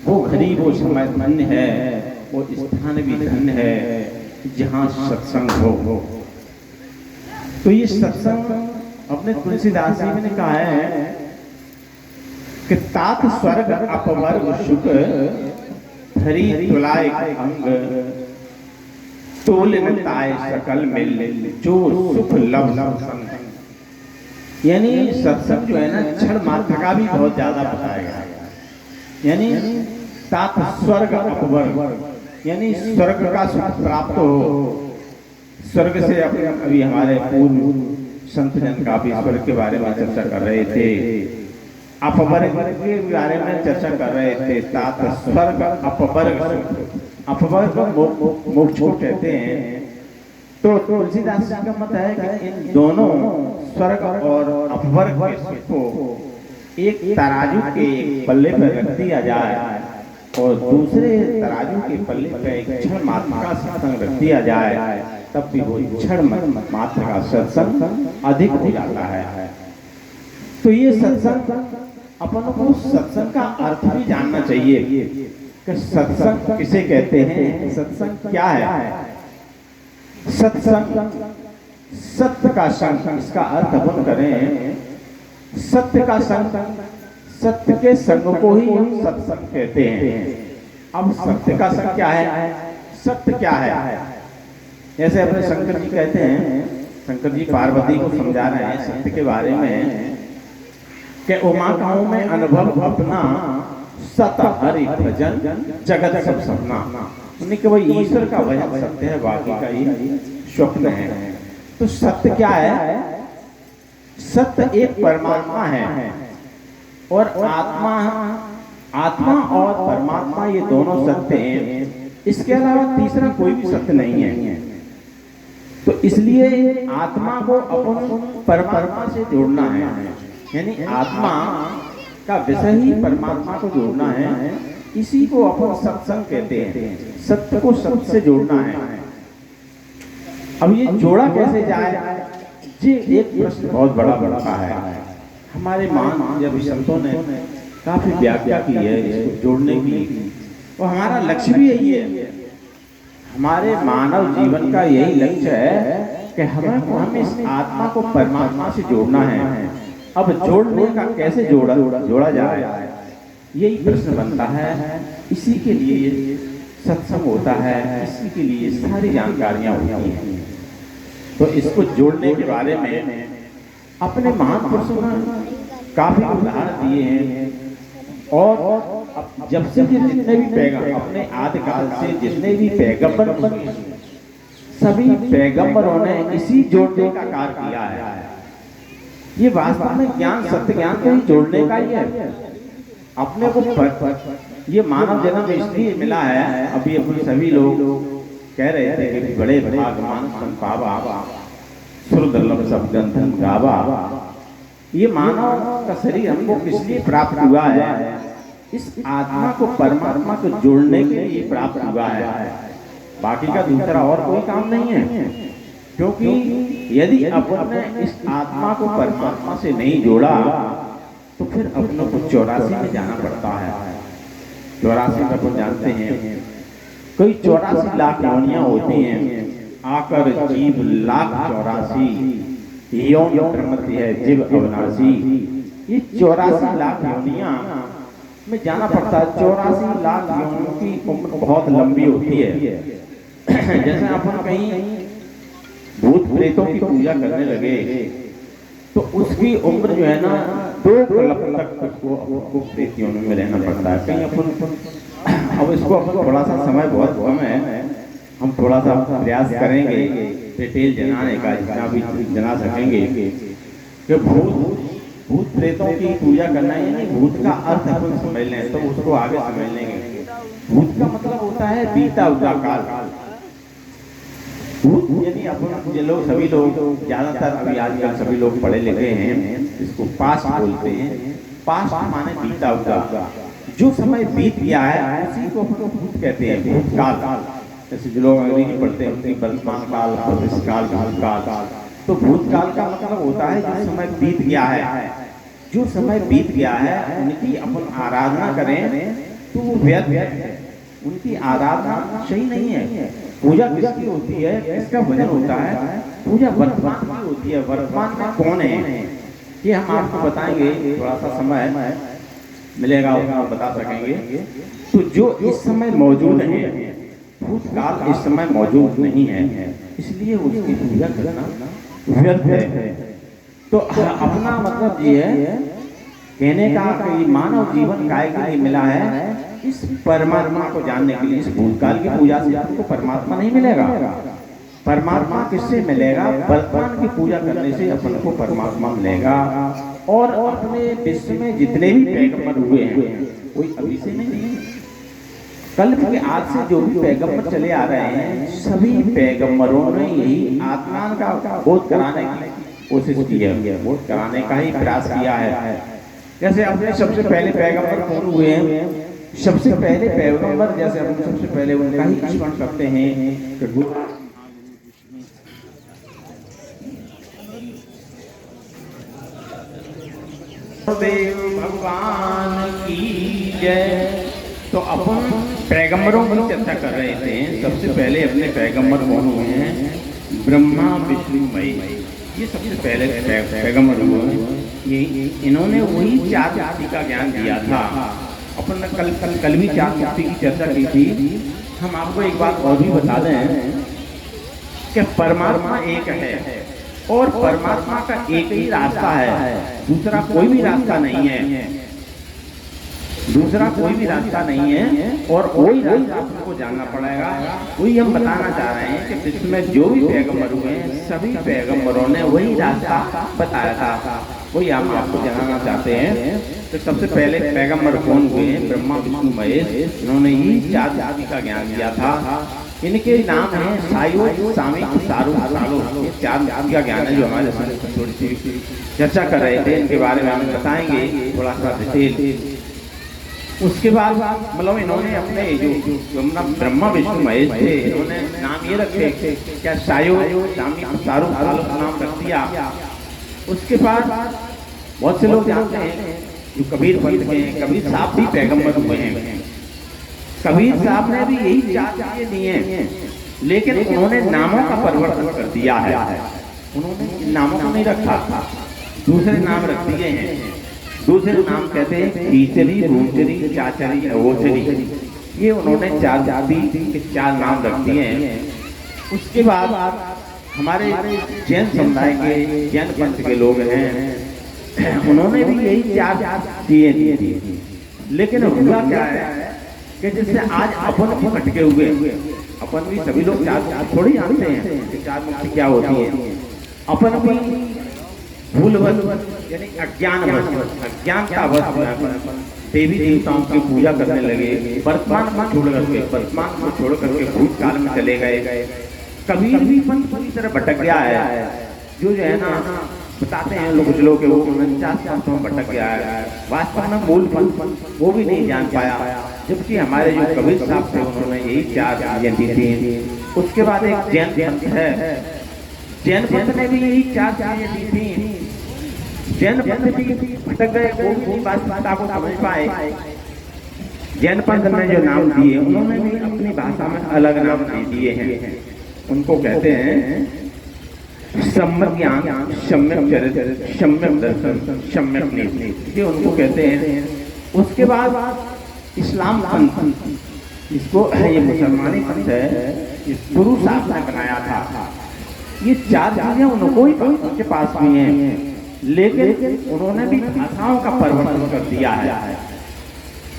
वो घड़ी वो समय धन्य है, वो स्थान भी धन्य है जहाँ सत्संग हो। तो ये सत्संग अपने तुलसीदास जी ने कहा है कि तात स्वर्ग अपवर्ग सुख धरी तुलाय अंग तोल न ताय सकल मिल जो सुख लव संग। यानी सत्संग जो है ना क्षण मात्र का भी बहुत ज्यादा बताएगा। यानी तात स्वर्ग अपवर्ग, यानी स्वर्ग का सुख प्राप्त हो। स्वर्ग से अपने अभी हमारे पूर्व संत जन काफी स्वर्ग के बारे में चर्चा कर रहे थे, अपवर्ग के बारे में चर्चा कर रहे थे। तात स्वर्ग अपवर्ग, अपवर्ग मोक्ष को कहते हैं। तो तुलसीदास जी का मत है कि इन दोनों स्वर्ग और अपवर्ग के सुख को एक तराजू के एक पल्ले पर रख दिया जाए और दूसरे तराजू के पल्ले पर एक क्षण मात्र का सत्संग रख दिया जाए, तब भी वो क्षण मात्र का सत्संग अधिक हो जाता है। तो ये सत्संग अपन को सत्संग का अर्थ भी जानना चाहिए कि सत्संग किसे कहते हैं, सत्संग क्या है। सत्संग सत्य का संग, इसका अर्थ अपन करें सत्य का संग, सत्य के संग को ही हम सत्संग कहते हैं। अब सत्य का संग क्या है, सत्य क्या है। जैसे अपने शंकर जी कहते हैं, शंकर जी पार्वती को समझा रहे हैं सत्य के बारे में कि उमा कहूं में अनुभव अपना सत हरि भजन जगत सब सपना। उन्हें कि वही ईश्वर का भजन सत्य है, बाकी का ही स्वप्न है। तो सत्य क्या है, सत्य एक परमात्मा है और आत्मा, आत्मा और परमात्मा ये दोनों सत्य हैं। इसके अलावा तीसरा कोई भी सत्य नहीं है। तो इसलिए आत्मा को अपन परमात्मा से जोड़ना है, यानी आत्मा का विषय ही परमात्मा को जोड़ना है। इसी को अपन सत्संग कहते हैं, सत्य को सत्य से जोड़ना है। अब ये जोड़ा कैसे जाए, ये एक प्रश्न बहुत बड़ा बनता है। हमारे मान जब संतों ने काफी व्याख्या की है इसको जोड़ने की, और हमारा लक्ष्य भी यही है। हमारे मानव जीवन का यही लक्ष्य है कि हमें इस आत्मा को परमात्मा से जोड़ना है। अब जोड़ने का कैसे जोड़ा जाए, यही प्रश्न बनता है। इसी के लिए सत्संग होता है, इसी के लिए सारी जानकारियां होती हैं। तो इसको जोड़ने के बारे में अपने महापुरुषों ने काफी उदाहरण दिए हैं। और जब से जितने भी पैगंबर, अपने आदिकाल से जितने भी पैगंबर बने, सभी पैगंबरों ने इसी जोड़ने का कार्य किया है। ये वास्तव में ज्ञान, सत्य ज्ञान को ही जोड़ने का ही है। अपने को ये मानव जन्म इसलिए मिला है। अभी अपने सभी लोग कह रहे थे कि बड़े भागवान संपावा सुरदुर्लभ सब गंधन गावा। ये मानव का शरीर हमको किस लिए प्राप्त हुआ है, इस आत्मा को परमात्मा को जोड़ने के लिए प्राप्त हुआ है। बाकी का दूसरा और कोई काम नहीं है। क्योंकि यदि अपन ने इस आत्मा को परमात्मा से नहीं जोड़ा तो फिर अपनों को 84 में जाना पड़ता है। 84 में अपन जानते हैं कोई 84 लाख योनियां होती हैं। आकर जीव लाख 84 यौन प्रमति है जीव अविनाशी। ये 84 लाख योनियां में जाना पड़ता है। 84 लाख योनियों की उम्र बहुत लंबी होती है। जैसे अपन कहीं भूत प्रेतों की पूजा करने लगे तो उसकी उम्र जो है ना 2 कल्प तक उसको प्रेत योनि में रहना पड़ता है। कहीं अपन अब इसको अपन थोड़ा सा समय बहुत कम है, हम थोड़ा सा प्रयास करेंगे डिटेल जनाने का, जितना भी जना सकेंगे कि भूत प्रेतों की पूजा करना है। यानी भूत का अर्थ अपन समझ लें तो उसको आगे समझ लेंगे। भूत का मतलब होता है बीता हुआ काल। भूत यानी अपन ये लोग सभी लोग ज्यादातर अभी आजकल सभी लोग पढ़े लिखे हैं, इसको पास्ट बोलते हैं। पास्ट माने बीता हुआ, जो समय बीत गया है उसी को अपन भूत कहते हैं, भूतकाल। जैसे जो लोग अंग्रेजी पढ़ते हैं उनकी वर्तमान काल, भविष्यकाल, भूतकाल। तो भूतकाल का मतलब होता है जो समय बीत गया है। जो समय बीत गया है उनकी अपन आराधना करें तो वो व्यर्थ है, उनकी आराधना सही नहीं है। पूजा किसकी होती है, किसका भजन होता है? पूजा वर्तमान की होती है। वर्तमान में कौन है ये हम आपको बताएंगे, थोड़ा सा समय मिलेगा उसमें बता सकेंगे। तो जो इस समय मौजूद है, भूतकाल इस समय मौजूद नहीं है, इसलिए उसकी पूजा करना व्यर्थ है। तो अपना मतलब ये है कहने का कि मानव जीवन काय के लिए मिला है, इस परमात्मा को जानने के लिए। इस भूतकाल की पूजा से आपको परमात्मा नहीं मिलेगा। परमात्मा किससे मिलेगा? वर्तमान की पूजा करने से अपन को परमात्मा मिलेगा। और अपने विश्व में जितने भी पैगंबर हुए हैं, कोई अभी से नहीं, कल्प के आज से जो भी पैगंबर चले आ रहे हैं, सभी पैगंबरों ने यही आत्मा का बोध कराने की कोशिश की है, बोध कराने का ही प्रयास किया है। जैसे अपने सबसे पहले पैगंबर कौन हुए हैं? सबसे पहले पैगंबर जैसे हम सबसे पहले उनका ही स्मरण करते हैं कि देव भगवान की जय। तो अपन पैगंबरों की चर्चा कर रहे थे। सबसे पहले अपने पैगंबर कौन हुए हैं? ब्रह्मा विष्णु महेश, ये सबसे पहले पैगंबर हुए हैं। ये इन्होंने वही चार मुक्ति का ज्ञान दिया था। अपन ने कल भी चार मुक्ति की चर्चा की थी। हम आपको एक बात और भी बता दें कि परमात्मा एक है और परमात्मा का एक ही रास्ता है, दूसरा कोई भी रास्ता नहीं है। दूसरा कोई भी रास्ता नहीं है और वही रास्ता आपको जानना पड़ेगा। वही हम बताना चाह रहे हैं कि विश्व में जो भी पैगंबर हुए हैं, सभी पैगंबरों ने वही रास्ता बताया था, वही हम आपको जानना चाहते हैं। तो सबसे पहले पैगंबर कौन हुए हैं? ब्रह्मा विष्णु महेश। इन्होंने ही चार जाति का ज्ञान दिया था। इनके नाम है सायो, सामिक, सारू, सालो। ये चार जाति का ज्ञान है जो हमारे थोड़ी सी चर्चा कर रहे थे, इनके बारे में हम बताएंगे थोड़ा सा डिटेल। उसके बाद मतलब इन्होंने अपने जो ब्रह्मा विष्णु महेश थे, इन्होंने नाम ये रखे क्या सायो, सामिक, सारू, सालो नाम रख दिया। उसके बाद बहुत से लोग जानते हैं जो कबीर पंथ के हैं, कबीर साहब भी पैगंबर हुए हैं। कबीर साहब ने भी यही चार चीजें दी हैं, लेकिन उन्होंने नामों का परिवर्तन कर दिया है। उन्होंने नामों को नहीं रखा, दूसरे नाम रख दिए हैं। दूसरे नाम कहते हैं खीचरी, रूचरी, चाचरी, अवोचरी। ये उन्होंने चार जाति के चार नाम रख दिए हैं। उसके बाद हमारे जैन समुदाय के, जैन पंथ के लोग हैं, उन्होंने भी यही चार दिए थी। लेकिन हुआ क्या है कि जिससे आज अपन भी भटके हुए, अपन भी सभी लोग चार थोड़ी जानते हैं कि चार मुक्ति क्या होती है। अपन भी भूलवश यानी अज्ञानता देवी देवताओं की पूजा करने लगे। वर्तमान को छोड़ करके भूतकाल में चले गए। कबीर भी पंथ पूरी तरह भटक गया है। जो है ना बताते हैं लोग, कुछ लोग वो 49 पंथों में भटक गया है। वास्तव में मूल पंथ वो भी नहीं जान पाया। जबकि हमारे जो कबीर साहब थे उन्होंने यही चार चीजें दी थी। उसके बाद एक जैन पंथ है, जैन पंथ ने भी यही चार चीजें दी थी। जैन पंथ भी भटक गए, वो भी बात को समझ पाए। जैन पंथ ने जो नाम दिए उन्होंने भी अपनी भाषा में अलग नाम दे दिए हैं। उनको कहते हैं सम्यक ज्ञान, सम्यक चरित्र, सम्यक दर्शन, सम्यक नीति, ये उनको कहते हैं। उसके बाद इस्लाम पंथ, इसको ये मुसलमानी पंथ है, गुरु साहब ने बनाया था। ये चार चीजें उनको ही उनके पास भी हैं, लेकिन उन्होंने भी भाषाओं का परिवर्तन कर दिया है।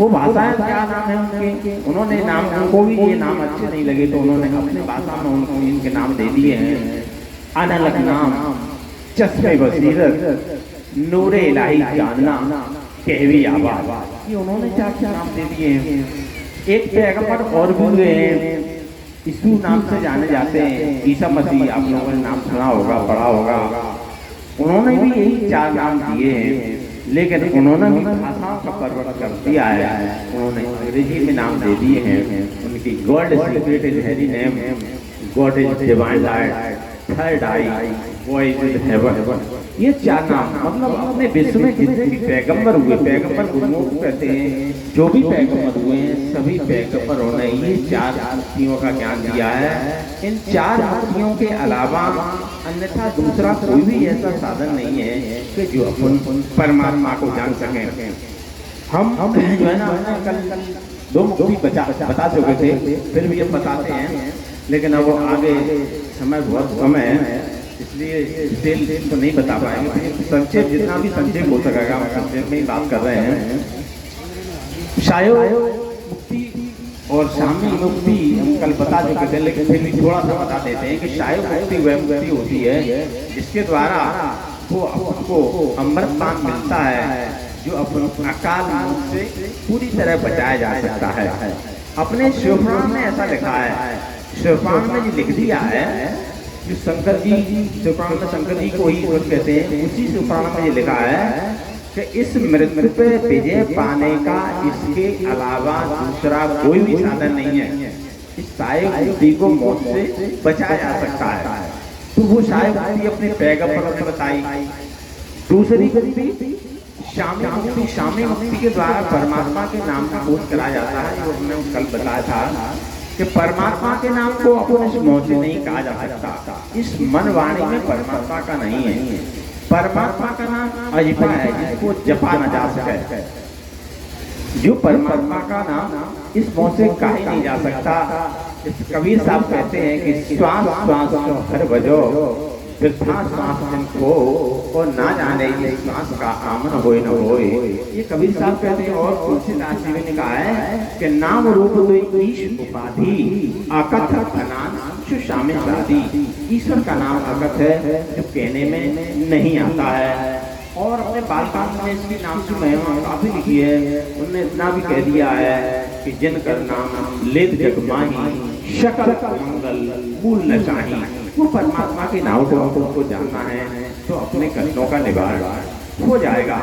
वो भाषाएं क्या नाम है उनके, उन्होंने नाम, उनको भी ये नाम अच्छे नहीं लगे तो उन्होंने अपनी भाषा में उनको इनके नाम दे दिए हैं। अनलक नाम, चश्मे बसीरत, नूरे इलाही जानना, कहवी आवाज, ये उन्होंने चार नाम दे दिए हैं। एक पैगंबर और भी हुए हैं, यीशु नाम से जाने जाते हैं, ईसा मसीह, आप लोगों ने नाम सुना होगा, पढ़ा होगा। उन्होंने भी यही चार नाम दिए हैं, लेकिन उन्होंने भी भाषाओं का परिवर्तन कर दिया है। उन्होंने अंग्रेजी में नाम दे दिए हैं। उनकी गॉड सीक्रेट इज हेरी name, God is divine light, third I, voice is heaven, ये चार नाम मतलब अपने विश्व में जितने भी पैगंबर हुए, पैगंबर गुरुओं को कहते हैं, जो भी पैगंबर हुए हैं सभी पैगंबरों ने ये चार मुक्तियों का ज्ञान दिया है। इन चार मुक्तियों के अलावा अन्यथा दूसरा कोई भी ऐसा साधन नहीं है कि जो अपन परमात्मा को जान सकें। हम जो है ना कल दो मुक्ति बता चुके थे, फिर भी हम बताते हैं, लेकिन अब आगे समय बहुत कम है इसलिए डिटेल तो नहीं बता पाएंगे। संक्षेप जितना भी संक्षेप हो सकेगा हम संक्षेप में ही बात कर रहे हैं। शायो मुक्ति और शामी मुक्ति हम कल बता चुके थे, लेकिन फिर भी थोड़ा सा बता देते हैं कि शायो मुक्ति वह मुक्ति होती है जिसके द्वारा वो आपको अमृत पान मिलता है, जो अपन अकाल मौत से पूरी तरह बचाया जा सकता है। अपने शिवपुराण में ऐसा लिखा है, शिवपुराण में जो लिख दिया है, जो शंकर जी शिवपुराण में शंकर जी को ही कहते हैं, उसी शिवपुराण में ये लिखा है कि इस मृत्यु पे विजय पाने का इसके अलावा दूसरा कोई भी साधन नहीं है। इस शायो मुक्ति को मौत से बचाया जा सकता है। तो वो शायो मुक्ति अपने पैगंबरों ने बताई। दूसरी मुक्ति शामी मुक्ति, शामी मुक्ति के द्वारा परमात्मा के नाम का बोध कराया जाता है। जो हमने कल बताया था कि परमात्मा के नाम को अपन इस मुंह से नहीं कहा जा सकता, इस मन वाणी में परमात्मा का नहीं है। परमात्मा का नाम अजिपा है जिसको जपा न जा सके। जो परमात्मा का नाम इस मुंह से कहा ही नहीं जा सकता। कबीर साहब कहते हैं कि श्वास श्वास हर बजो फिर श्वास को और ना जाने ये श्वास का आमन होए न होए। ये कबीर साहब कहते हैं। और तुलसीदास जी ने कहा है कि नाम रूप तो ईश उपाधि अकथ अनान शामिल शादी। ईश्वर का नाम अकथ है जो कहने में नहीं आता है। और अपने बालकांड में इसके नाम की महिमा काफी लिखी है। उन्होंने इतना भी कह दिया है कि जिन कर नाम लेत जग माही शकल मंगल मूल न चाही। वो परमात्मा के नाम को जानना है तो अपने कष्टों का निवारण हो जाएगा।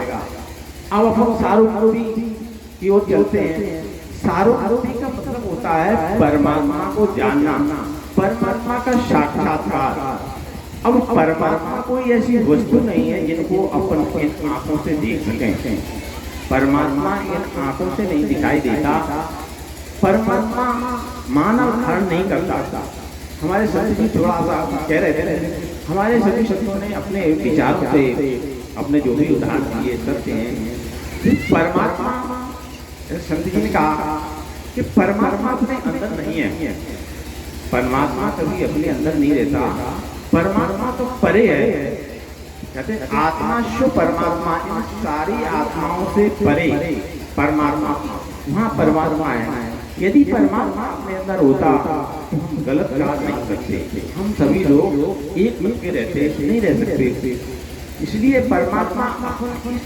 अब हम सारूपी की ओर चलते हैं। सारूपी का मतलब होता है परमात्मा को जानना, परमात्मा का साक्षात्कार। अब परमात्मा कोई ऐसी वस्तु नहीं है जिनको अपन इन आंखों से देख सकें। परमात्मा इन आंखों से नहीं दिखाई देता। परमात्मा मानव धारण नहीं करता। हमारे संत जी थोड़ा सा कह रहे थे, हमारे सभी संतों ने अपने विचार से अपने जो भी उदाहरण दिए सत्य हैं। परमात्मा, संत जी ने कहा कि परमात्मा अपने अंदर नहीं है। परमात्मा कभी अपने अंदर नहीं रहता। परमात्मा तो परे है। कहते हैं आत्मा शो परमात्मा, इन सारी आत्माओं से परे परमात्मा, वहाँ परमात्मा है। यदि परमात्मा अपने अंदर होता तो हम गलत काम नहीं करते। हम सभी लोग एक मिल के रहते नहीं रह सकते। इसलिए परमात्मा अपन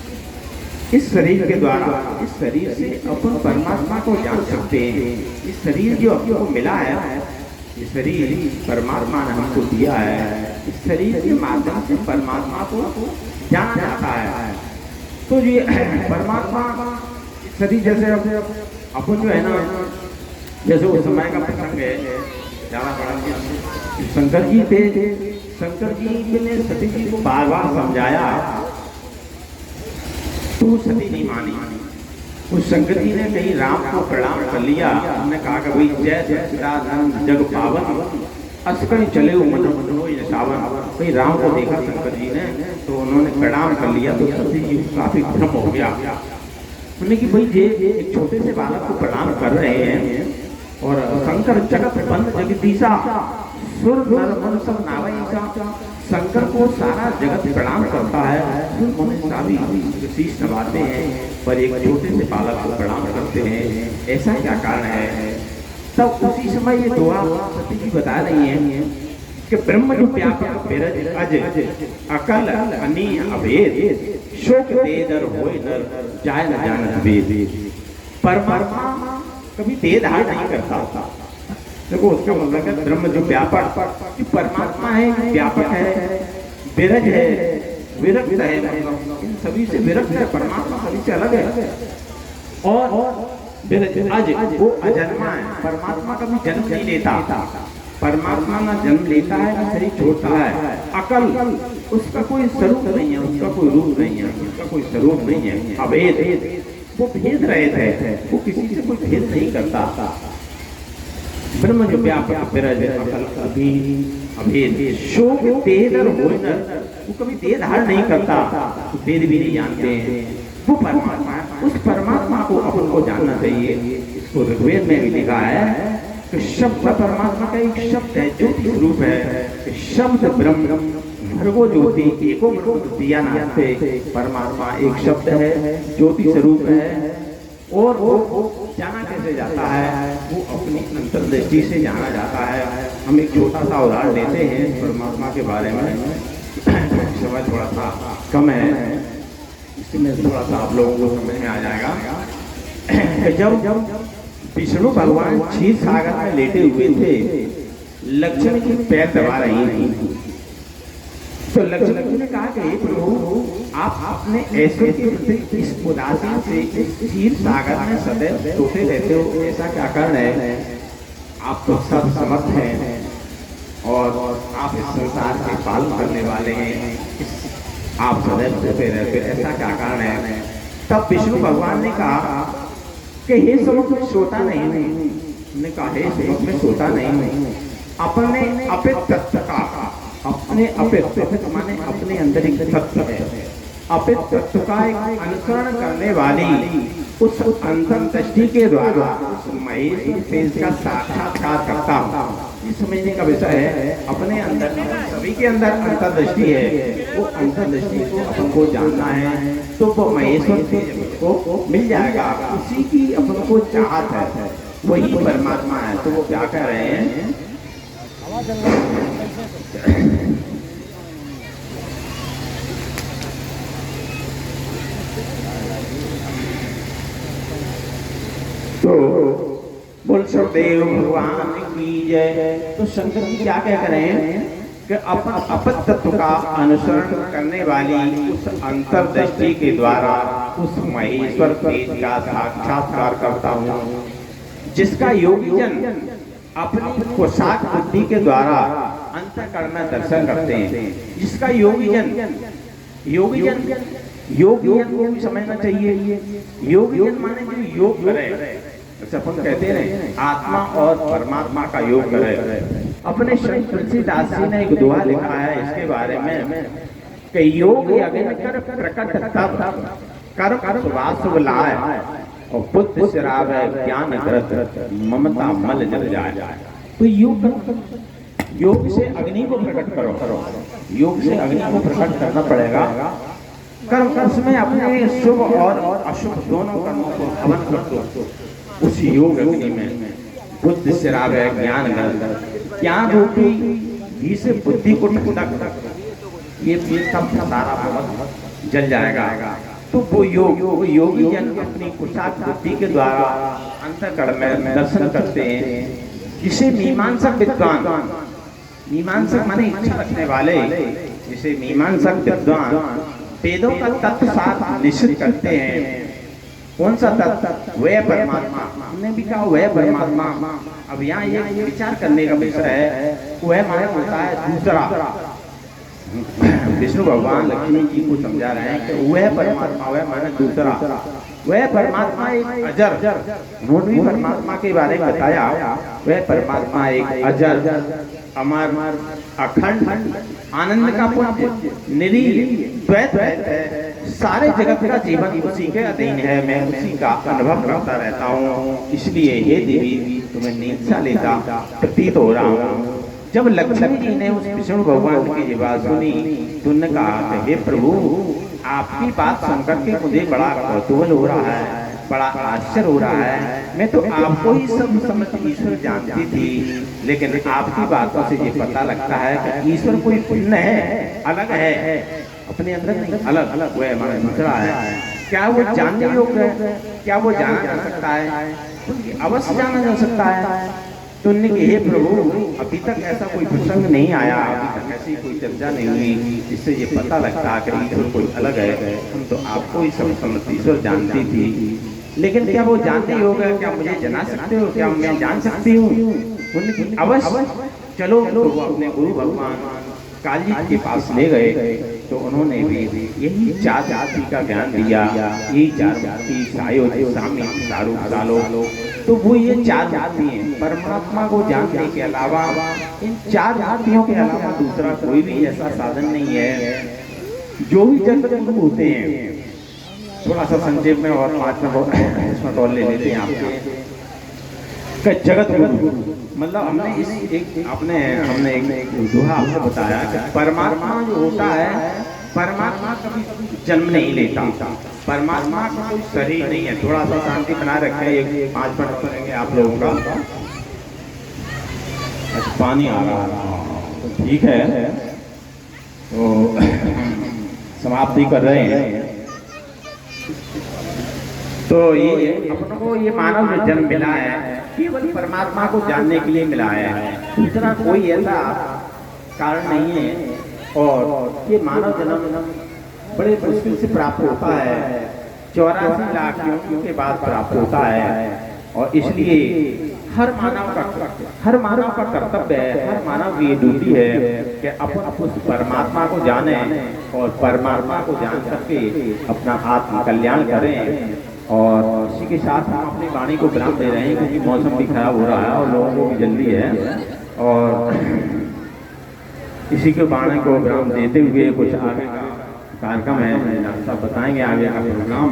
इस शरीर के द्वारा, इस शरीर से अपन परमात्मा को जान सकते हैं। इस शरीर जो हमको मिला है, ये शरीर परमात्मा ने हमको दिया है। इस शरीर के माध्यम से परमात्मा को जाना जाता है। तो ये परमात्मा शरीर जैसे अपन जो है ना, जैसे उस समय का प्रसंग है, ज़्यादा बड़ा शंकर जी थे। शंकर जी ने सती जी को बार बार समझाया तो सती नहीं मानी। उस शंकर जी ने कहीं राम को प्रणाम कर लिया। हमने कहा कि भाई जय सच्चिदानंद जग पावन अस्कण चले मन मनोई सावन। भाई राम को देखा शंकर जी ने तो उन्होंने प्रणाम कर लिया तो सती जी को काफी भ्रम हो गया। उन्होंने कि भाई ये एक छोटे से बालक को प्रणाम कर रहे हैं और शंकर जगत बंद जगदीशा सुर नर मन सब नावईसा। शंकर को सारा जगत प्रणाम करता है, सुर मन सभी शीश नवाते हैं, पर एक छोटे से बालक को प्रणाम करते हैं। ऐसा क्या कारण है? तब उसी समय ये दुआ सती जी बता रही हैं कि ब्रह्म जो व्यापक बिरज अज अकल अनी अभेद शोक देदर होए नर जाय न जानत वेद। परमात्मा कभी देदार नहीं करता। देखो उसका मतलब है ब्रह्म जो व्यापक, परमात्मा है, व्यापक है, विरज है, विरक्त है, इन सभी से विरक्त है। परमात्मा सभी से अलग है। और विरज अज वो अजन्मा है। परमात्मा कभी जन्म नहीं लेता। परमात्मा ना जन्म लेता है ना शरीर छोड़ता है। अकल उसका कोई स्वरूप नहीं है, उसका कोई रूप नहीं है, उसका कोई स्वरूप नहीं है, अभेद। वो भेद रहे थे, वो किसी से कोई भेद नहीं करता। ब्रह्म जो व्यापक विरज अकल अभेद शोक तेज और होय न, वो कभी देह धारण नहीं करता, वो वेद भी नहीं जानते हैं। वो परमात्मा है, उस परमात्मा को अपन को जानना चाहिए। इसको ऋग्वेद में भी लिखा है कि शब्द परमात्मा का एक शब्द है, ज्योति स्वरूप है। शब्द ब्रह्म भर्गो ज्योति एको ब्रह्म दिया नास्ते। परमात्मा एक शब्द है, ज्योति स्वरूप है। और वो जाना कैसे जाता है? वो अपनी अंतर्दृष्टि से जाना जाता है। हम एक छोटा सा उदाहरण लेते हैं परमात्मा के बारे में, समय थोड़ा सा कम है, इसमें थोड़ा सा आप लोगों को समझ में आ जाएगा। जब विष्णु भगवान क्षीर सागर में लेटे हुए थे, लक्ष्मी की पैर दबा रही थी, तो लक्ष्मी ने कहा कि प्रभु आप अपने ऐश्वर्य के प्रति इस उदासीन से इस क्षीर सागर में सदैव सोते रहते हो, ऐसा क्या कारण है? आप तो सब समर्थ हैं और आप इस संसार के पालन करने वाले हैं, आप सदैव सोते रहते हो, ऐसा क्या कारण है? तब विष्णु भगवान ने कहा कि हे सब मैं सोता नहीं हूँ। ने कहा हे सब मैं सोता नहीं हूँ, अपने अपित तत्व का, अपने अपित माने अपने अंदर एक तत्व है, अपित तत्व का एक अनुसरण करने वाली उस अंतर्दृष्टि के द्वारा उस महेश तेज का साक्षात्कार करता हूँ। ये समझने का विषय है। अपने अंदर सभी के अंदर अंतर्दृष्टि है, वो अंतर्दृष्टि को अपन को जानना है तो वो महेश्वर तेज को मिल जाएगा। उसी की अपन को चाहत है, वही परमात्मा है। तो वो क्या कह रहे हैं? तो बोल सुखदेव भगवान की जय। तो शंकर जी क्या कह रहे हैं कि अपत तत्व का अनुसरण करने वाली उस अंतर्दृष्टि के द्वारा उस महेश्वर तेज का साक्षात्कार करता हूँ, जिसका योगी जन अपनी पोशाक बुद्धि के द्वारा अंतःकरण में दर्शन करते हैं। जिसका योगी जन को भी समझना चाहिए। योगी जन माने जो योग करे, जैसे अपन कहते हैं आत्मा और परमात्मा का योग करे। अपने तुलसीदास जी ने एक दोहा लिखा है इसके बारे में कि योग यज्ञ कर प्रकट तब कर्म सुभाषुभ लाए और बुद्ध शराब है ज्ञान ग्रत ममता मल जल जाए। तो योग से अग्नि को प्रकट करो, योग से अग्नि को प्रकट करना पड़ेगा। कर्म में अपने शुभ और अशुभ दोनों कर्मों को हवन कर दो उस योग अग्नि में। बुद्ध शराब है ज्ञान ग्रत, ज्ञान रूपी घी से बुद्धि को ठंडक, ये सब सारा जल जाएगा। तो वो योगी जन अपनी कुशाग्र बुद्धि के द्वारा अंतःकरण में दर्शन करते हैं। जिसे मीमांसक विद्वान, मीमांसक माने इच्छा रखने वाले, जिसे मीमांसक विद्वान वेदों का तत्व साथ निश्चित करते हैं। कौन सा तत्व? वह परमात्मा। हमने भी कहा वह परमात्मा। अब यहाँ ये विचार करने का विषय है, वह माने होता है दूसरा। विष्णु भगवान लक्ष्मी जी को समझा रहे हैं कि वह परमात्मा, वह माने दूसरा। वह परमात्मा एक अजर, उन्होंने भी परमात्मा के बारे में बताया। वह परमात्मा एक अजर, अमर, अखंड, आनंद का पुंज, निरीह, द्वैत है। सारे जगत का जीवन उसी के अधीन है, मैं उसी का अनुभव करता रहता हूँ। इसलिए हे देवी तुम्हें नींद सा लेता प्रतीत हो रहा हूँ। जब लक्ष्मी जी ने उस विष्णु भगवान की ये बात सुनी तो उन्होंने कहा हे प्रभु आपकी बात सुनकर के मुझे बड़ा कौतूहल हो रहा है, बड़ा आश्चर्य हो रहा है। मैं तो आपको ही सब समझ ईश्वर जानती थी, लेकिन आपकी बातों से ये पता लगता है कि ईश्वर कोई भिन्न है, अलग है, अपने अंदर नहीं, अलग वह हमारा दूसरा है। क्या वो जानने योग्य है? क्या वो जाना जा सकता है? अवश्य जाना जा सकता है। तो उन्होंने कहा हे प्रभु अभी तक ऐसा कोई प्रसंग नहीं आया, अभी तक ऐसी कोई चर्चा नहीं हुई जिससे ये पता लगता कि ईश्वर कोई अलग है। हम तो आपको ही सब समझ ईश्वर जानती थी, लेकिन क्या वो जानते होगा? क्या मुझे जना सकते हो? क्या मैं जान सकती हूँ? अवश्य चलो। तो वो अपने गुरु भगवान काली जी के पास ले गए तो उन्होंने भी यही चार जाति का ज्ञान दिया, यही चार जाति सायो सामी सारू सालो। तो वो ये चार जाति हैं, परमात्मा को जानने के अलावा इन चार जातियों के अलावा दूसरा कोई भी ऐसा साधन नहीं है। जो भी जगत गुरु होते हैं, थोड़ा सा संक्षेप में और 5 मिनट और ले लेते हैं आपके का जगत गुरु मतलब हमने एक दोहा आपको बताया कि परमात्मा जो होता है, परमात्मा कभी जन्म नहीं लेता, परमात्मा का कोई शरीर नहीं है। थोड़ा सा शांति बनाए रखें, एक 5 मिनट करेंगे आप लोगों का। अच्छा पानी आ रहा है, ठीक है, तो समाप्ति कर रहे हैं। तो ये अपनों को ये मानव जो जन्म मिला है केवल परमात्मा को जानने के लिए मिला है, दूसरा कोई ऐसा कारण नहीं है। और ये मानव जन्म बड़े मुश्किल से प्राप्त होता है, 84 लाख योनियों के बाद प्राप्त होता है। और इसलिए हर मानव का कर्तव्य है, हर मानव की ड्यूटी है कि अपन उस परमात्मा को जाने और परमात्मा को जान करके अपना आत्म कल्याण करें। और इसी के साथ हम अपनी वाणी को विराम दे रहे हैं, क्योंकि मौसम भी खराब हो रहा है और लोगों को भी जल्दी है। और इसी के वाणी को विराम देते हुए कुछ आगे का कार्यक्रम है, डॉक्टर साहब बताएंगे आगे का प्रोग्राम।